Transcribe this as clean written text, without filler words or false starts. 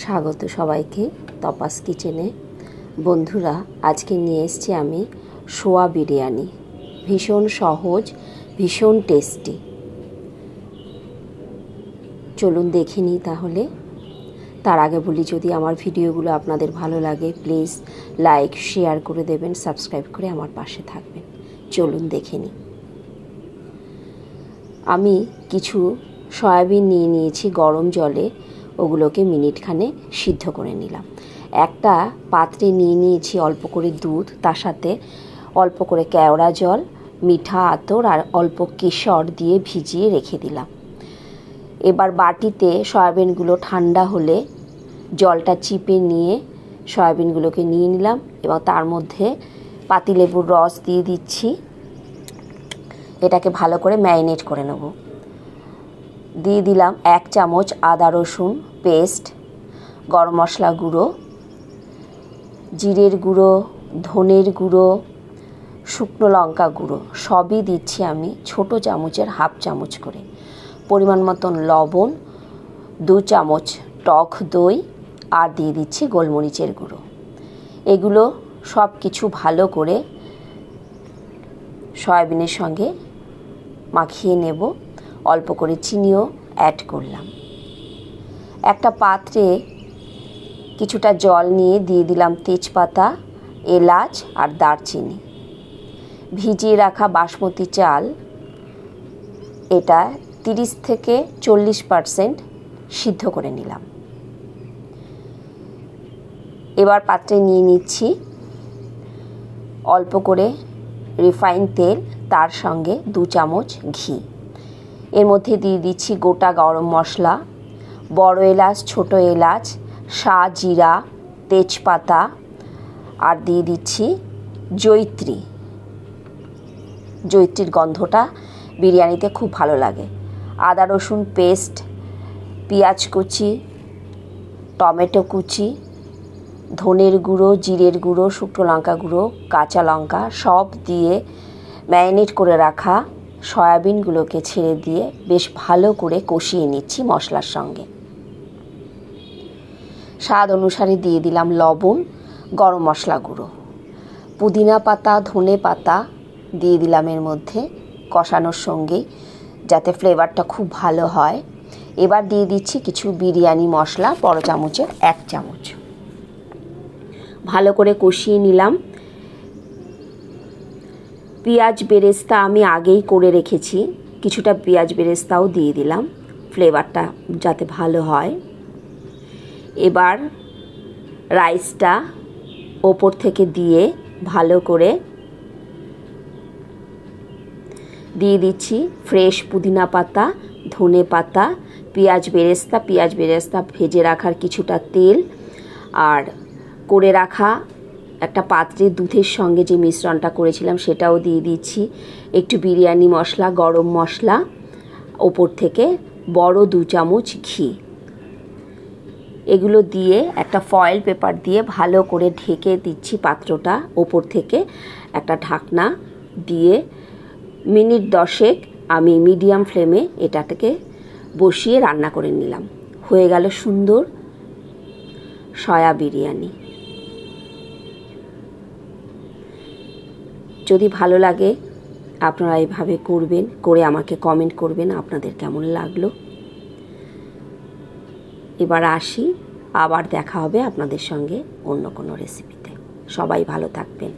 স্বাগত সবাইকে তপাস কিচেনে। বন্ধুরা, আজকে নিয়ে এসেছি আমি সোয়া বিরিয়ানি। ভীষণ সহজ, ভীষণ টেস্টি। চলুন দেখে নিই তাহলে। তার আগে বলি, যদি আমার ভিডিওগুলো আপনাদের ভালো লাগে প্লিজ লাইক শেয়ার করে দেবেন, সাবস্ক্রাইব করে আমার পাশে থাকবেন। চলুন দেখে নিই। আমি কিছু সয়াবিন নিয়ে নিয়েছি গরম জলে, ওগুলোকে মিনিটখানে সিদ্ধ করে নিলাম। একটা পাত্রে নিয়ে নিয়েছি অল্প করে দুধ, তার সাথে অল্প করে কেওড়া জল, মিঠা আতর আর অল্প কেশর দিয়ে ভিজিয়ে রেখে দিলাম। এবার বাটিতে সয়াবিনগুলো ঠান্ডা হলে জলটা চিপে নিয়ে সয়াবিনগুলোকে নিয়ে নিলাম এবং তার মধ্যে পাতিলেবুর রস দিয়ে দিচ্ছি। এটাকে ভালো করে ম্যারিনেট করে নেব। দিয়ে দিলাম 1 চামচ আদা রসুন পেস্ট, গরম মশলা গুঁড়ো, জিরের গুঁড়ো, ধনের গুঁড়ো, শুকনো লঙ্কা গুঁড়ো সবই দিচ্ছি আমি ছোট চামচের হাফ চামচ করে। পরিমাণ মতন লবণ, 2 চামচ টক দই আর দিয়ে দিচ্ছি গোলমরিচের গুঁড়ো। এগুলো সব কিছু ভালো করে সয়াবিনের সঙ্গে মাখিয়ে নেব। অল্প করে চিনিও অ্যাড করলাম। একটা পাত্রে কিছুটা জল নিয়ে দিয়ে দিলাম তেজপাতা, এলাচ আর দারচিনি। ভিজিয়ে রাখা বাসমতি চাল, এটা 30 থেকে 40% সিদ্ধ করে নিলাম। এবার পাত্রে নিয়ে নিচ্ছি অল্প করে রিফাইন তেল, তার সঙ্গে 2 চামচ ঘি। এর মধ্যে দিয়ে দিচ্ছি গোটা গরম মশলা, বড় এলাচ, ছোট এলাচ, শাহজিরা, তেজপাতা আর দিয়ে দিচ্ছি জয়িত্রী। জয়িত্রীর গন্ধটা বিরিয়ানিতে খুব ভালো লাগে। আদা রসুন পেস্ট, পেঁয়াজ কুচি, টমেটো কুচি, ধনের গুঁড়ো, জিরের গুঁড়ো, শুকনো লঙ্কা গুঁড়ো, কাঁচা লঙ্কা সব দিয়ে ম্যারিনেট করে রাখা সয়াবিনগুলোকে ছেড়ে দিয়ে বেশ ভালো করে কষিয়ে নিচ্ছি মশলার সঙ্গে। স্বাদ অনুসারে দিয়ে দিলাম লবণ, গরম মশলা গুঁড়ো, পুদিনা পাতা, ধনে পাতা দিয়ে দিলাম এর মধ্যে কষানোর সঙ্গেই, যাতে ফ্লেভারটা খুব ভালো হয়। এবার দিয়ে দিচ্ছি কিছু বিরিয়ানি মশলা, বড় চামচের 1 চামচ। ভালো করে কষিয়ে নিলাম। পেঁয়াজ বেরেস্তা আমি আগেই করে রেখেছি, কিছুটা পেঁয়াজ বেরেস্তাও দিয়ে দিলাম ফ্লেভারটা যাতে ভালো হয়। এবার রাইসটা ওপর থেকে দিয়ে ভালো করে দিয়ে দিচ্ছি ফ্রেশ পুদিনা পাতা, ধনে পাতা, পেঁয়াজ বেরেস্তা ভেজে রাখার কিছুটা তেল আর করে রাখা একটা পাত্রে দুধের সঙ্গে যে মিশ্রণটা করেছিলাম সেটাও দিয়ে দিচ্ছি। একটু বিরিয়ানি মশলা, গরম মশলা, ওপর থেকে বড় 2 চামচ ঘি। এগুলো দিয়ে একটা ফয়েল পেপার দিয়ে ভালো করে ঢেকে দিচ্ছি পাত্রটা। ওপর থেকে একটা ঢাকনা দিয়ে মিনিট 10 আমি মিডিয়াম ফ্লেমে এটাকে বসিয়ে রান্না করে নিলাম। হয়ে গেল সুন্দর সয়া বিরিয়ানি। যদি ভালো লাগে আপনারা এভাবে করবেন, করে আমাকে কমেন্ট করবেন আপনাদের কেমন লাগলো। এবার আসি, আবার দেখা হবে আপনাদের সঙ্গে অন্য কোনো রেসিপিতে। সবাই ভালো থাকবেন।